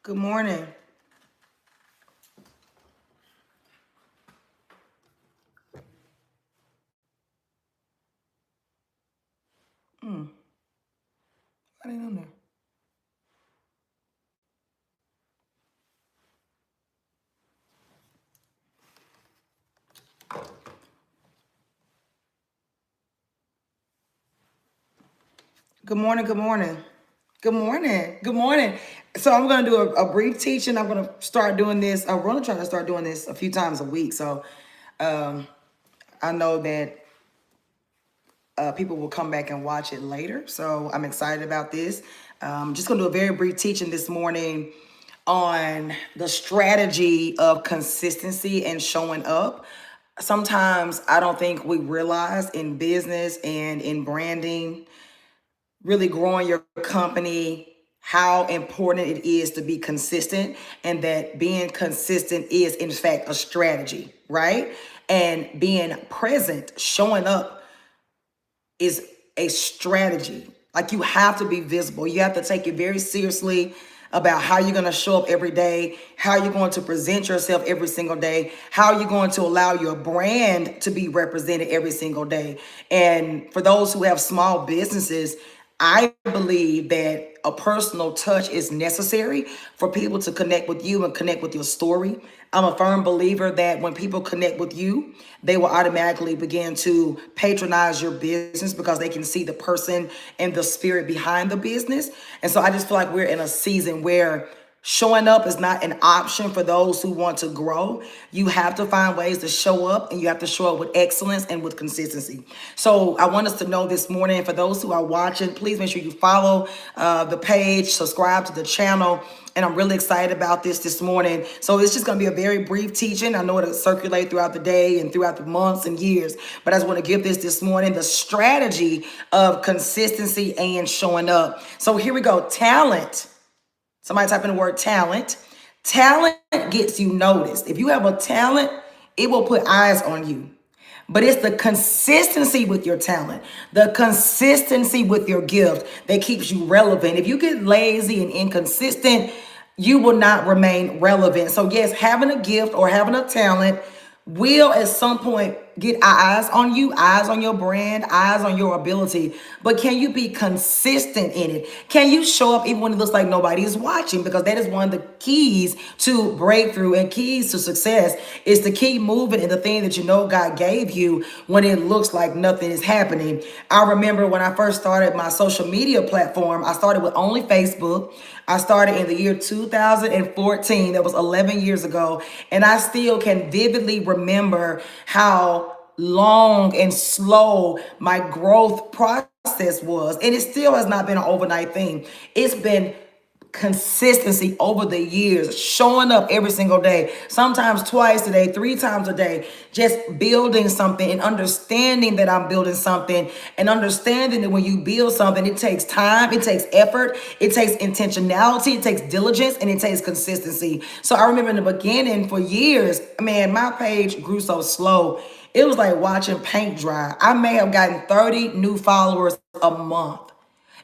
Good morning. I didn't know that. Good morning. Good morning. Good morning. Good morning. So I'm going to do a brief teaching. I'm going to start doing this. I'm really trying to start doing this a few times a week. So I know that people will come back and watch it later. So I'm excited about this. Just going to do a very brief teaching this morning on the strategy of consistency and showing up. Sometimes I don't think we realize in business and in branding, really growing your company, how important it is to be consistent, and that being consistent is in fact a strategy, right? And being present, showing up is a strategy. Like, you have to be visible. You have to take it very seriously about how you're going to show up every day, how you're going to present yourself every single day, how you're going to allow your brand to be represented every single day. And for those who have small businesses, I believe that a personal touch is necessary for people to connect with you and connect with your story. I'm a firm believer that when people connect with you, they will automatically begin to patronize your business because they can see the person and the spirit behind the business. And so I just feel like we're in a season where showing up is not an option for those who want to grow. You have to find ways to show up, and you have to show up with excellence and with consistency. So I want us to know this morning, for those who are watching, please make sure you follow the page, subscribe to the channel. And I'm really excited about this morning. So it's just going to be a very brief teaching. I know it'll circulate throughout the day and throughout the months and years, but I just want to give this morning, the strategy of consistency and showing up. So here we go. Talent. Somebody type in the word talent. Talent gets you noticed. If you have a talent, it will put eyes on you. But it's the consistency with your talent, the consistency with your gift that keeps you relevant. If you get lazy and inconsistent, you will not remain relevant. So yes, having a gift or having a talent will at some point get eyes on you, eyes on your brand, eyes on your ability. But can you be consistent in it? Can you show up even when it looks like nobody is watching? Because that is one of the keys to breakthrough and keys to success, is to keep moving in the thing that you know God gave you when it looks like nothing is happening. I remember when I first started my social media platform, I started with only Facebook. I started in the year 2014. That was 11 years ago. And I still can vividly remember how long and slow my growth process was. And it still has not been an overnight thing. It's been consistency over the years, showing up every single day, sometimes twice a day, 3 times a day, just building something and understanding that I'm building something, and understanding that when you build something, it takes time, it takes effort, it takes intentionality, it takes diligence, and it takes consistency. So I remember in the beginning, for years, man, my page grew so slow. It was like watching paint dry. I may have gotten 30 new followers a month.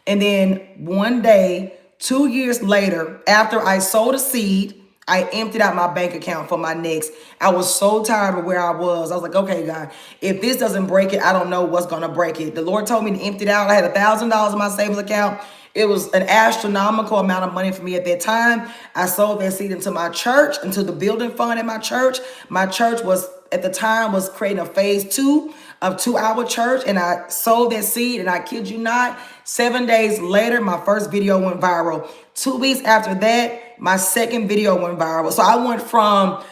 And then one day, 2 years later, after I sowed a seed, I emptied out my bank account for my next. I was so tired of where I was. I was like, okay, God, if this doesn't break it, I don't know what's going to break it. The Lord told me to empty it out. I had $1,000 in my savings account. It was an astronomical amount of money for me at that time. I sold that seed into my church, into the building fund in my church. My church was, at the time, was creating a phase 2 of 2-hour church, and I sold that seed, and I kid you not, 7 days later, my first video went viral. 2 weeks after that, my second video went viral. So I went from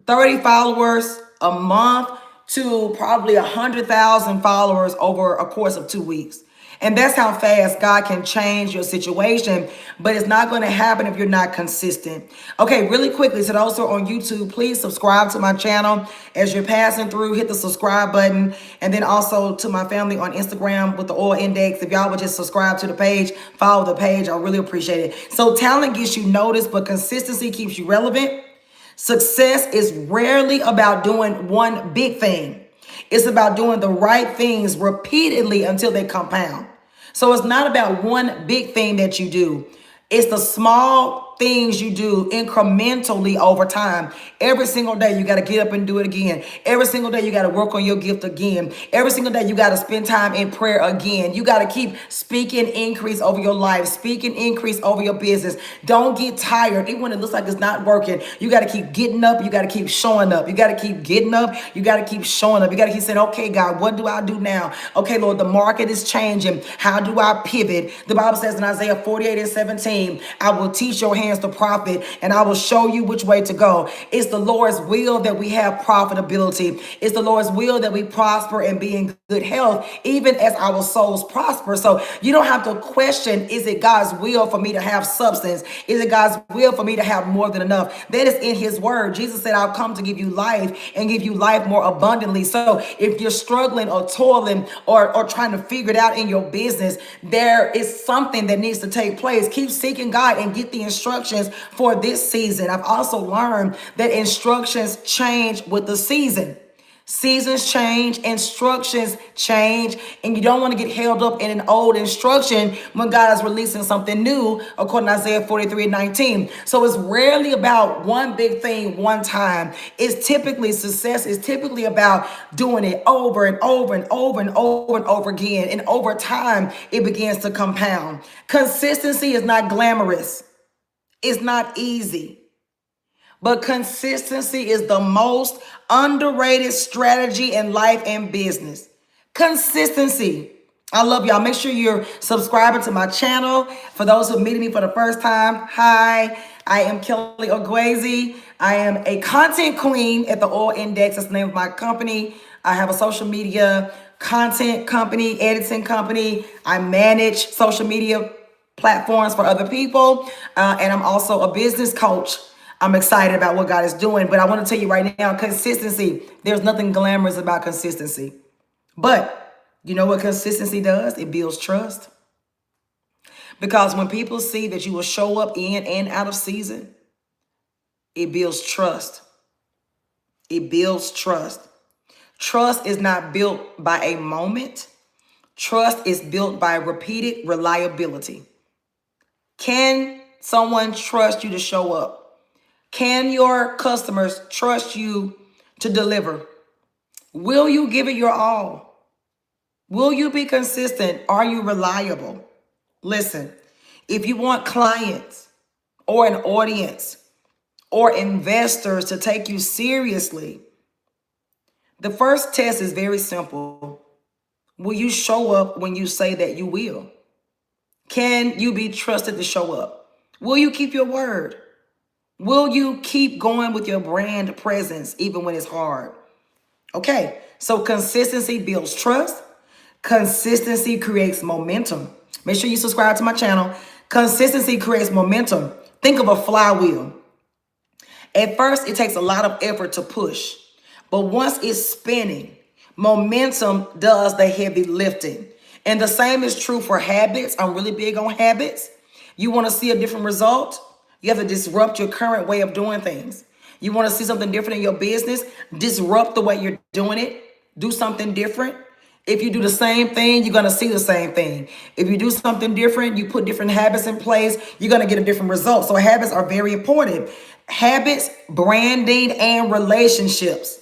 30 followers a month to probably 100,000 followers over a course of 2 weeks. And that's how fast God can change your situation, but it's not going to happen if you're not consistent. Okay, really quickly, so those who are on YouTube, please subscribe to my channel. As you're passing through, hit the subscribe button. And then also to my family on Instagram with the oil index, if y'all would just subscribe to the page, follow the page, I really appreciate it. So talent gets you noticed, but consistency keeps you relevant. Success is rarely about doing one big thing. It's about doing the right things repeatedly until they compound. So it's not about one big thing that you do. It's the small things you do incrementally over time. Every single day, you got to get up and do it again. Every single day, you got to work on your gift again. Every single day, you got to spend time in prayer again. You got to keep speaking increase over your life, speaking increase over your business. Don't get tired. Even when it looks like it's not working, you got to keep getting up. You got to keep showing up. You got to keep getting up. You got to keep showing up. You got to keep saying, okay, God, what do I do now? Okay, Lord, the market is changing. How do I pivot? The Bible says in Isaiah 48:17, I will teach your hands to profit and I will show you which way to go. It's the Lord's will that we have profitability. It's the Lord's will that we prosper and be in good health, even as our souls prosper. So you don't have to question, is it God's will for me to have substance? Is it God's will for me to have more than enough? That is in his word. Jesus said, I'll come to give you life and give you life more abundantly. So if you're struggling or toiling or trying to figure it out in your business, there is something that needs to take place. Keep seeking God and get the instructions for this season. I've also learned that instructions change with the season. Seasons change, instructions change, and you don't want to get held up in an old instruction when God is releasing something new, according to Isaiah 43:19. So it's rarely about one big thing one time. It's typically success is typically about doing it over and over and over and over and over again. And over time, it begins to compound. Consistency is not glamorous. It's not easy. But consistency is the most underrated strategy in life and business. Consistency. I love y'all. Make sure you're subscribing to my channel. For those who are meeting me for the first time, hi, I am Kelly Ogwezi. I am a content queen at the Oil Index. That's the name of my company. I have a social media content company, editing company. I manage social media platforms for other people. And I'm also a business coach. I'm excited about what God is doing, but I want to tell you right now, consistency, there's nothing glamorous about consistency. But you know what consistency does? It builds trust. Because when people see that you will show up in and out of season, it builds trust. It builds trust. Trust is not built by a moment. Trust is built by repeated reliability. Can someone trust you to show up? Can your customers trust you to deliver? Will you give it your all? Will you be consistent? Are you reliable? Listen, if you want clients or an audience or investors to take you seriously, the first test is very simple. Will you show up when you say that you will? Can you be trusted to show up? Will you keep your word? Will you keep going with your brand presence even when it's hard? Okay, so consistency builds trust. Consistency creates momentum. Make sure you subscribe to my channel. Consistency creates momentum. Think of a flywheel. At first, it takes a lot of effort to push. But once it's spinning, momentum does the heavy lifting. And the same is true for habits. I'm really big on habits. You want to see a different result? You have to disrupt your current way of doing things. You want to see something different in your business? Disrupt the way you're doing it. Do something different. If you do the same thing, you're going to see the same thing. If you do something different, you put different habits in place, you're going to get a different result. So habits are very important. Habits, branding, and relationships.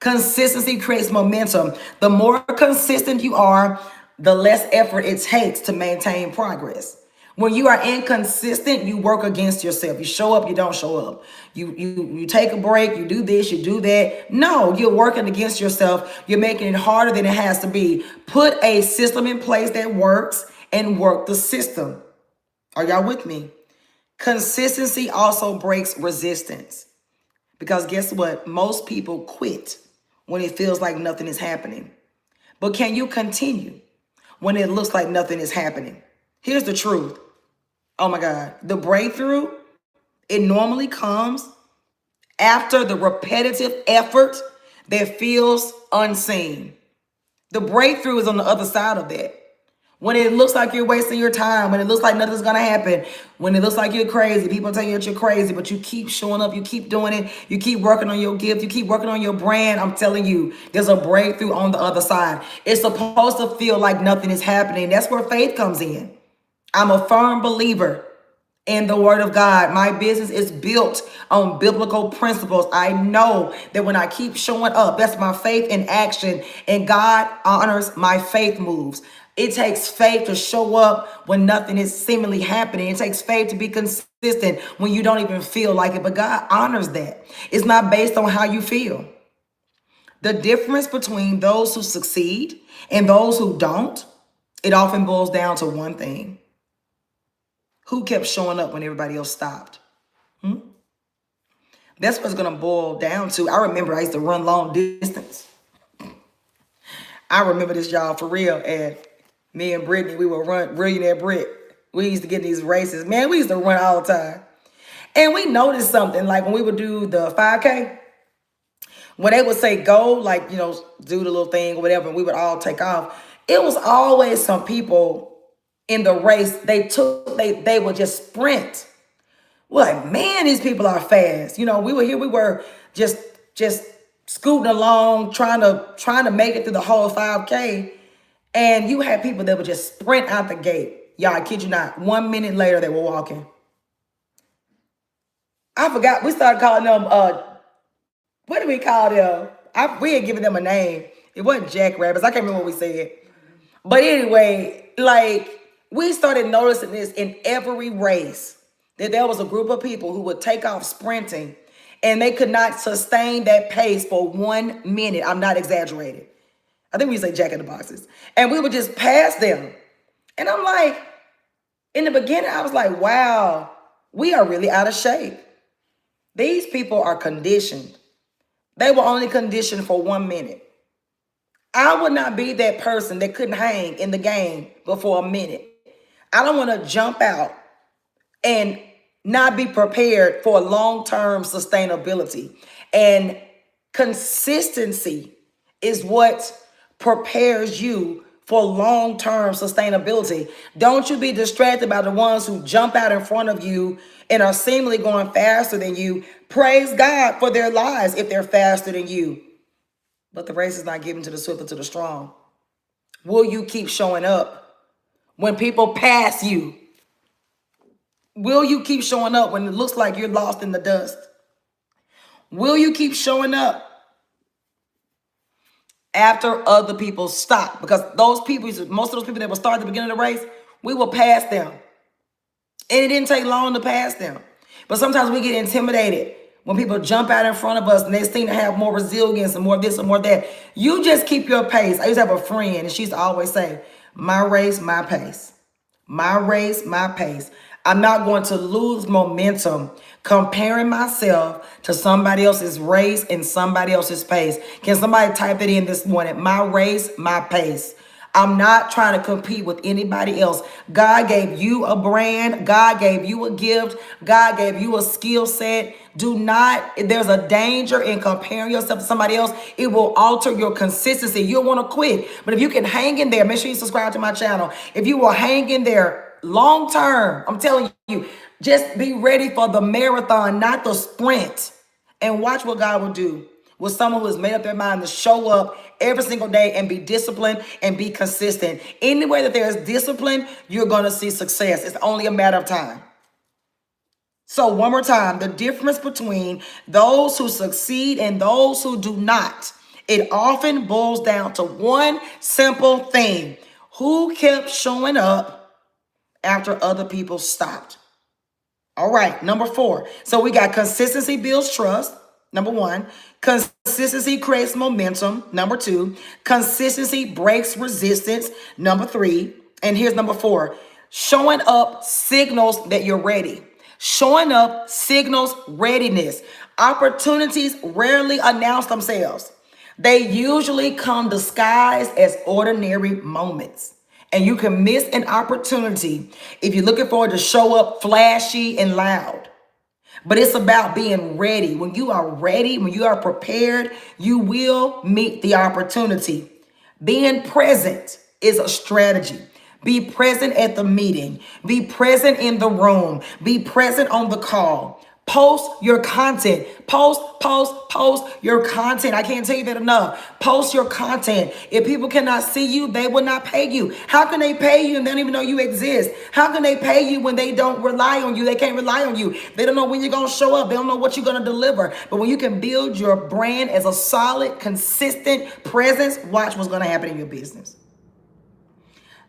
Consistency creates momentum. The more consistent you are, the less effort it takes to maintain progress. When you are inconsistent, you work against yourself. You show up, you don't show up. You take a break, you do this, you do that. No, you're working against yourself. You're making it harder than it has to be. Put a system in place that works and work the system. Are y'all with me? Consistency also breaks resistance. Because guess what? Most people quit when it feels like nothing is happening. But can you continue when it looks like nothing is happening? Here's the truth. Oh my God. The breakthrough, it normally comes after the repetitive effort that feels unseen. The breakthrough is on the other side of that. When it looks like you're wasting your time, when it looks like nothing's going to happen, when it looks like you're crazy, people tell you that you're crazy, but you keep showing up, you keep doing it, you keep working on your gift, you keep working on your brand. I'm telling you, there's a breakthrough on the other side. It's supposed to feel like nothing is happening. That's where faith comes in. I'm a firm believer in the word of God. My business is built on biblical principles. I know that when I keep showing up, that's my faith in action, and God honors my faith moves. It takes faith to show up when nothing is seemingly happening. It takes faith to be consistent when you don't even feel like it. But God honors that. It's not based on how you feel. The difference between those who succeed and those who don't, it often boils down to one thing. Who kept showing up when everybody else stopped? That's what it's going to boil down to. I remember I used to run long distance. I remember this, y'all, for real. And me and Brittany, we would run, Billionaire Brit. We used to get in these races. Man, we used to run all the time. And we noticed something, like when we would do the 5K, when they would say go, like, do the little thing or whatever, and we would all take off, it was always some people in the race, they would just sprint. We're like, man, these people are fast. We were here, we were just scooting along, trying to make it through the whole 5K. And you had people that would just sprint out the gate. Y'all, I kid you not, 1 minute later they were walking. I forgot, we started calling them, what do we call them? We had given them a name. It wasn't jackrabbits. I can't remember what we said. But anyway, like, we started noticing this in every race, that there was a group of people who would take off sprinting and they could not sustain that pace for 1 minute. I'm not exaggerating. I think we say jack in the boxes. And we would just pass them. And I'm like, in the beginning, I was like, wow, we are really out of shape. These people are conditioned. They were only conditioned for 1 minute. I would not be that person that couldn't hang in the game before a minute. I don't want to jump out and not be prepared for long-term sustainability. And consistency is what prepares you for long-term sustainability. Don't you be distracted by the ones who jump out in front of you and are seemingly going faster than you. Praise God for their lives if they're faster than you. But the race is not given to the swift or to the strong. Will you keep showing up when people pass you? Will you keep showing up when it looks like you're lost in the dust? Will you keep showing up after other people stop? Because those people, most of those people that will start at the beginning of the race, we will pass them. And it didn't take long to pass them. But sometimes we get intimidated when people jump out in front of us and they seem to have more resilience and more this and more that. You just keep your pace. I used to have a friend and she used to always say, my race, my pace. My race, my pace. I'm not going to lose momentum comparing myself to somebody else's race and somebody else's pace. Can somebody type it in this morning? My race, my pace. I'm not trying to compete with anybody else. God gave you a brand. God gave you a gift. God gave you a skill set. There's a danger in comparing yourself to somebody else. It will alter your consistency. You'll want to quit. But if you can hang in there, make sure you subscribe to my channel. If you will hang in there long term, I'm telling you, just be ready for the marathon, not the sprint. And watch what God will do with someone who has made up their mind to show up every single day and be disciplined and be consistent. Anywhere that there is discipline, you're going to see success. It's only a matter of time. So one more time, the difference between those who succeed and those who do not, it often boils down to one simple thing. Who kept showing up after other people stopped? All right, number 4. So we got consistency builds trust. Number 1, consistency creates momentum. Number 2, consistency breaks resistance. Number 3, and here's number 4, showing up signals that you're ready. Showing up signals readiness. Opportunities rarely announce themselves. They usually come disguised as ordinary moments. And you can miss an opportunity if you're looking forward to show up flashy and loud. But it's about being ready. When you are ready, when you are prepared, you will meet the opportunity. Being present is a strategy. Be present at the meeting. Be present in the room. Be present on the call. Post your content. Post your content. I can't tell you that enough. Post your content. If people cannot see you, they will not pay you. How can they pay you and they don't even know you exist? How can they pay you when they don't rely on you? They can't rely on you. They don't know when you're going to show up. They don't know what you're going to deliver. But when you can build your brand as a solid, consistent presence, watch what's going to happen in your business.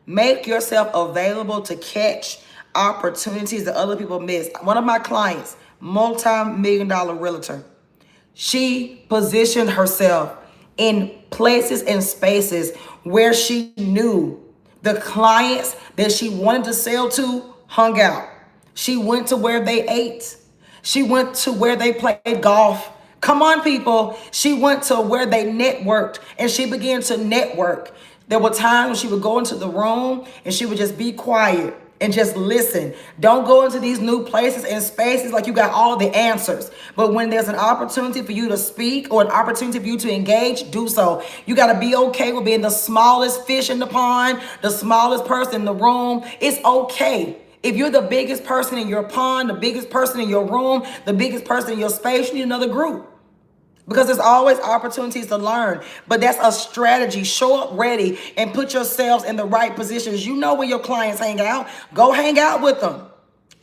Make yourself available to catch opportunities that other people miss. One of my clients, multi-million-dollar realtor, she positioned herself in places and spaces where she knew the clients that she wanted to sell to hung out. She went to where they ate. She went to where they played golf. Come on, people. She went to where they networked, and she began to network. There were times when she would go into the room and she would just be quiet and just listen. Don't go into these new places and spaces like you got all the answers. But when there's an opportunity for you to speak or an opportunity for you to engage, do so. You got to be okay with being the smallest fish in the pond, the smallest person in the room. It's okay. If you're the biggest person in your pond, the biggest person in your room, the biggest person in your space, you need another group. Because there's always opportunities to learn. But that's a strategy. Show up ready and put yourselves in the right positions. You know where your clients hang out. Go hang out with them.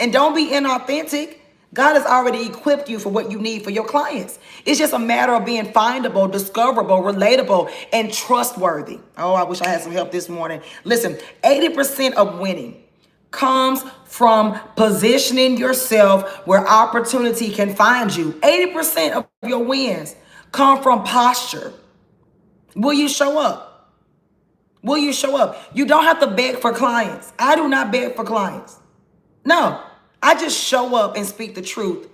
And don't be inauthentic. God has already equipped you for what you need for your clients. It's just a matter of being findable, discoverable, relatable, and trustworthy. Oh, I wish I had some help this morning. Listen, 80% of winning comes from positioning yourself where opportunity can find you. 80% of your wins come from posture. Will you show up? Will you show up? You don't have to beg for clients. I do not beg for clients. No, I just show up and speak the truth.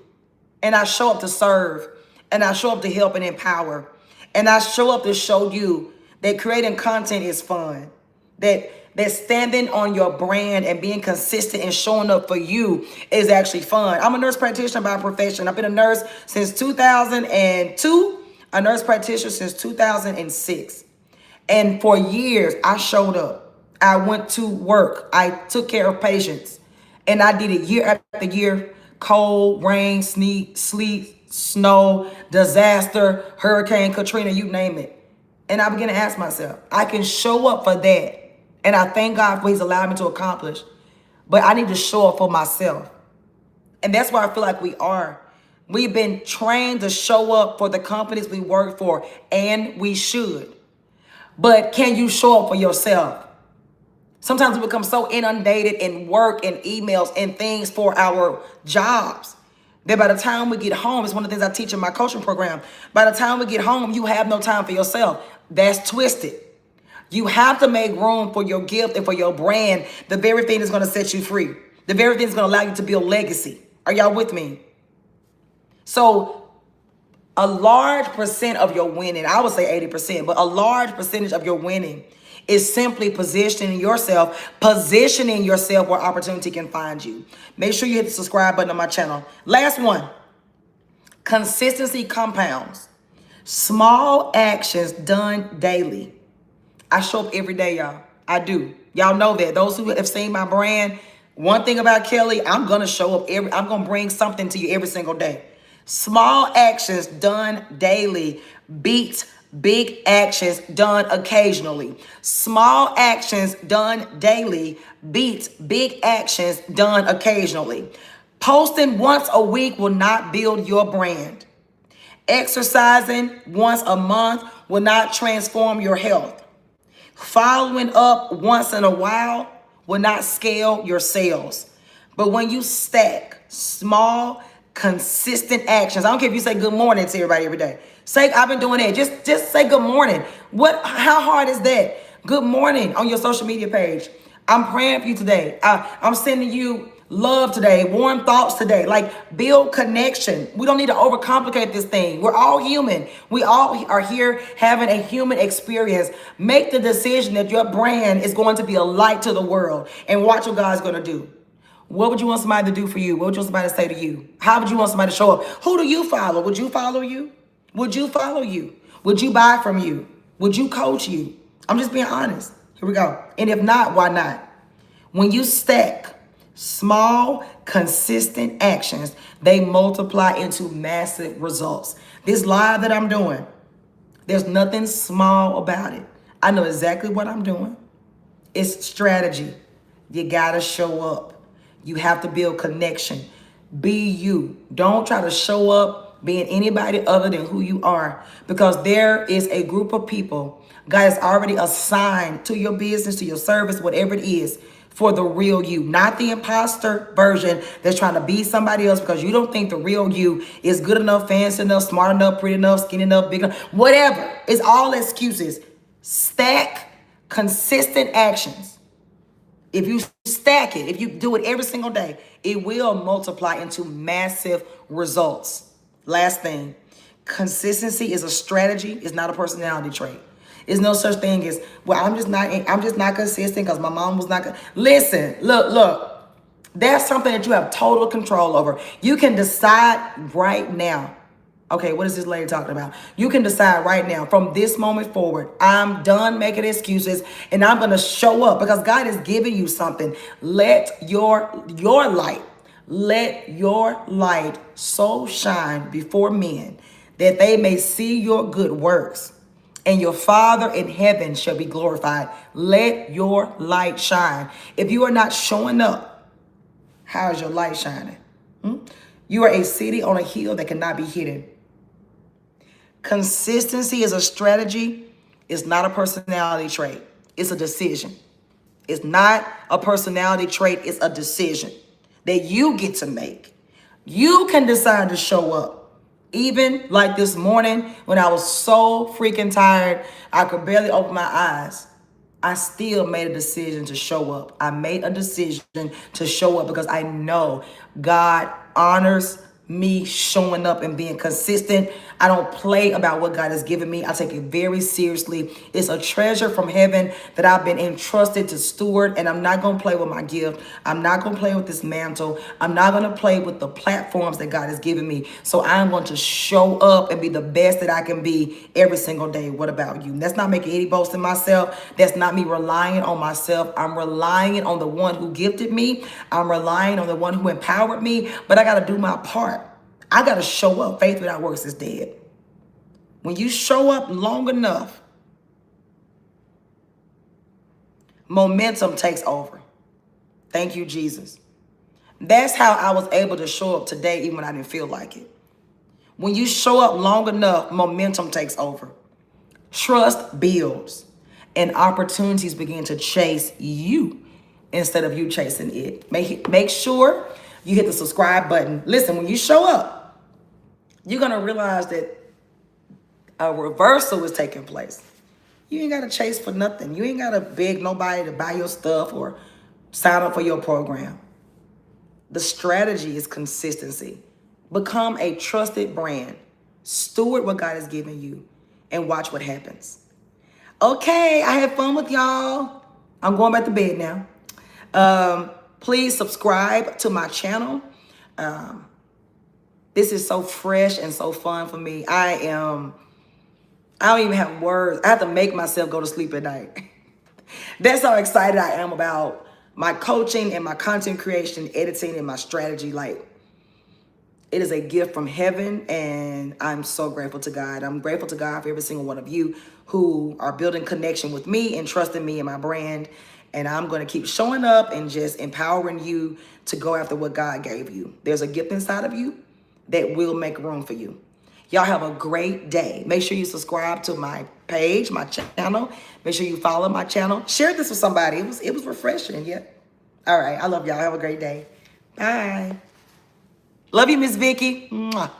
And I show up to serve. And I show up to help and empower. And I show up to show you that creating content is fun. That standing on your brand and being consistent and showing up for you is actually fun. I'm a nurse practitioner by profession. I've been a nurse since 2002, a nurse practitioner since 2006. And for years, I showed up. I went to work. I took care of patients. And I did it year after year. Cold, rain, sleet, snow, disaster, Hurricane Katrina, you name it. And I began to ask myself, I can show up for that. And I thank God for He's allowed me to accomplish. But I need to show up for myself. And that's why I feel like we are. We've been trained to show up for the companies we work for, and we should. But can you show up for yourself? Sometimes we become so inundated in work and emails and things for our jobs that by the time we get home, it's one of the things I teach in my coaching program. By the time we get home, you have no time for yourself. That's twisted. You have to make room for your gift and for your brand, the very thing that's going to set you free. The very thing that's going to allow you to build legacy. Are y'all with me? So a large percent of your winning, I would say 80%, but a large percentage of your winning is simply positioning yourself where opportunity can find you. Make sure you hit the subscribe button on my channel. Last one, consistency compounds. Small actions done daily. I show up every day, y'all. I do. Y'all know that. Those who have seen my brand, one thing about Kelly, I'm going to show up I'm going to bring something to you every single day. Small actions done daily beat big actions done occasionally. Small actions done daily beats big actions done occasionally. Posting once a week will not build your brand. Exercising once a month will not transform your health. Following up once in a while will not scale your sales. But when you stack small, consistent actions, I don't care if you say good morning to everybody every day. Say, I've been doing that. Just say good morning. How hard is that? Good morning on your social media page. I'm praying for you today. I'm sending you love today, warm thoughts today. Like, build connection. We don't need to overcomplicate this thing. We're all human. We all are here having a human experience. Make the decision that your brand is going to be a light to the world, and watch what God's going to do. What would you want somebody to do for you? What would you want somebody to say to you? How would you want somebody to show up? Who do you follow? Would you follow you? Would you follow you? Would you buy from you? Would you coach you? I'm just being honest. Here we go. And if not, why not? When you stack Small, consistent actions, they multiply into massive results. This live that I'm doing, there's nothing small about it. I know exactly what I'm doing. It's strategy. You gotta show up. You have to build connection. Be you. Don't try to show up being anybody other than who you are, because there is a group of people God has already assigned to your business, to your service, whatever it is, for the real you, not the imposter version that's trying to be somebody else because you don't think the real you is good enough, fancy enough, smart enough, pretty enough, skinny enough, big enough, whatever. It's all excuses. Stack consistent actions. If you stack it, if you do it every single day, it will multiply into massive results. Last thing, consistency is a strategy, it's not a personality trait. There's no such thing as, well, I'm just not consistent because my mom was not. Listen, look. That's something that you have total control over. You can decide right now. Okay, what is this lady talking about? You can decide right now, from this moment forward, I'm done making excuses and I'm going to show up because God is giving you something. Let your light so shine before men that they may see your good works, and your Father in heaven shall be glorified. Let your light shine. If you are not showing up, how is your light shining? You are a city on a hill that cannot be hidden. Consistency is a strategy. It's not a personality trait. It's a decision. It's not a personality trait. It's a decision that you get to make. You can decide to show up. Even like this morning when I was so freaking tired, I could barely open my eyes. I still made a decision to show up. I made a decision to show up because I know God honors me showing up and being consistent. I don't play about what God has given me. I take it very seriously. It's a treasure from heaven that I've been entrusted to steward, and I'm not going to play with my gift. I'm not going to play with this mantle. I'm not going to play with the platforms that God has given me. So I'm going to show up and be the best that I can be every single day. What about you? That's not making any boast in myself. That's not me relying on myself. I'm relying on the one who gifted me. I'm relying on the one who empowered me, but I got to do my part. I got to show up. Faith without works is dead. When you show up long enough, momentum takes over. Thank you, Jesus. That's how I was able to show up today, even when I didn't feel like it. When you show up long enough, momentum takes over. Trust builds, and opportunities begin to chase you instead of you chasing it. Make sure you hit the subscribe button. Listen, when you show up, you're going to realize that a reversal is taking place. You ain't got to chase for nothing. You ain't got to beg nobody to buy your stuff or sign up for your program. The strategy is consistency. Become a trusted brand. Steward what God has given you and watch what happens. Okay, I had fun with y'all. I'm going back to bed now. Please subscribe to my channel. This is so fresh and so fun for me. I don't even have words. I have to make myself go to sleep at night. That's how excited I am about my coaching and my content creation, editing, and my strategy. Like, it is a gift from heaven, and I'm so grateful to God. I'm grateful to God for every single one of you who are building connection with me and trusting me and my brand. And I'm going to keep showing up and just empowering you to go after what God gave you. There's a gift inside of you that will make room for you. Y'all have a great day. Make sure you subscribe to my page, my channel. Make sure you follow my channel. Share this with somebody. It was refreshing. Yeah. All right. I love y'all. Have a great day. Bye. Love you, Miss Vicky. Mwah.